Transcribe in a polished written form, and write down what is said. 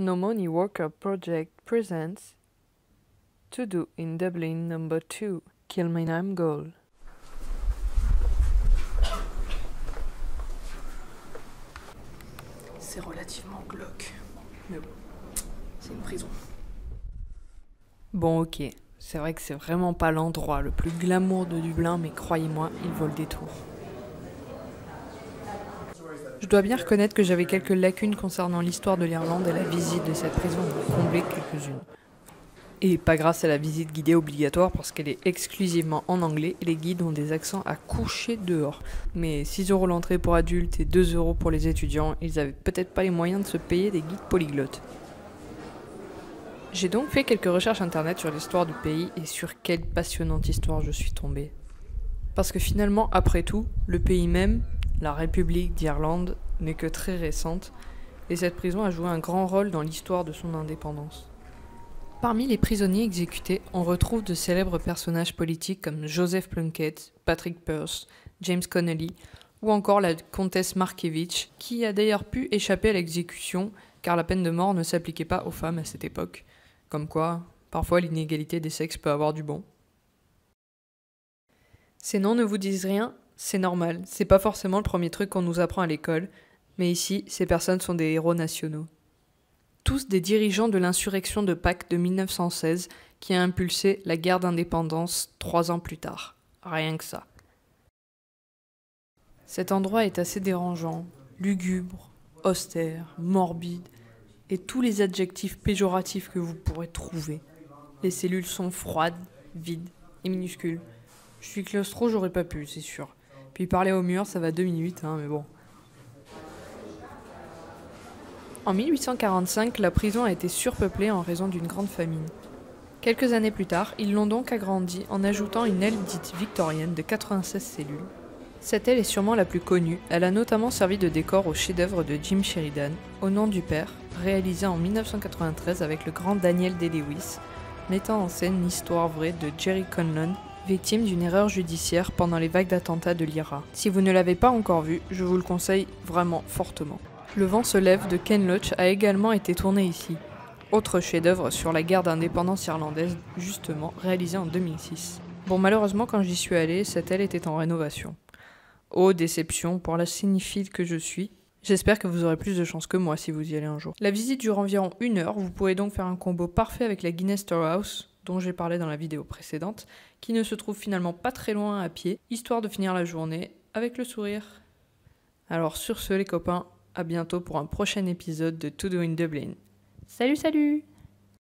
No Money Worker Project presents To Do in Dublin number 2, Kilmainham Goal. C'est relativement glauque, mais bon, c'est une prison. Bon ok, c'est vrai que c'est vraiment pas l'endroit le plus glamour de Dublin, mais croyez-moi, il vaut le détour. Je dois bien reconnaître que j'avais quelques lacunes concernant l'histoire de l'Irlande et la visite de cette prison en a comblé quelques-unes. Et pas grâce à la visite guidée obligatoire parce qu'elle est exclusivement en anglais et les guides ont des accents à coucher dehors. Mais 6 € l'entrée pour adultes et 2 € pour les étudiants, ils avaient peut-être pas les moyens de se payer des guides polyglottes. J'ai donc fait quelques recherches internet sur l'histoire du pays et sur quelle passionnante histoire je suis tombée. Parce que finalement, après tout, le pays même, la République d'Irlande, n'est que très récente et cette prison a joué un grand rôle dans l'histoire de son indépendance. Parmi les prisonniers exécutés, on retrouve de célèbres personnages politiques comme Joseph Plunkett, Patrick Pearse, James Connolly ou encore la comtesse Markievicz, qui a d'ailleurs pu échapper à l'exécution car la peine de mort ne s'appliquait pas aux femmes à cette époque. Comme quoi, parfois l'inégalité des sexes peut avoir du bon. Ces noms ne vous disent rien, c'est normal, c'est pas forcément le premier truc qu'on nous apprend à l'école, mais ici, ces personnes sont des héros nationaux. Tous des dirigeants de l'insurrection de Pâques de 1916 qui a impulsé la guerre d'indépendance 3 ans plus tard. Rien que ça. Cet endroit est assez dérangeant, lugubre, austère, morbide, et tous les adjectifs péjoratifs que vous pourrez trouver. Les cellules sont froides, vides et minuscules. Je suis claustro, j'aurais pas pu, c'est sûr. Puis parler au mur, ça va 2 minutes, mais bon. En 1845, la prison a été surpeuplée en raison d'une grande famine. Quelques années plus tard, ils l'ont donc agrandie en ajoutant une aile dite victorienne de 96 cellules. Cette aile est sûrement la plus connue, elle a notamment servi de décor au chef-d'œuvre de Jim Sheridan, Au nom du père, réalisé en 1993 avec le grand Daniel Day-Lewis, mettant en scène l'histoire vraie de Jerry Conlon, victime d'une erreur judiciaire pendant les vagues d'attentats de l'IRA. Si vous ne l'avez pas encore vu, je vous le conseille vraiment fortement. Le vent se lève de Ken Loach a également été tourné ici. Autre chef-d'œuvre sur la guerre d'indépendance irlandaise, justement réalisé en 2006. Bon, malheureusement, quand j'y suis allée, cette aile était en rénovation. Oh, déception pour la cinéphile que je suis. J'espère que vous aurez plus de chance que moi si vous y allez un jour. La visite dure environ 1 heure, vous pouvez donc faire un combo parfait avec la Guinness Storehouse, dont j'ai parlé dans la vidéo précédente, qui ne se trouve finalement pas très loin à pied, histoire de finir la journée avec le sourire. Alors sur ce les copains, à bientôt pour un prochain épisode de To Do in Dublin. Salut salut!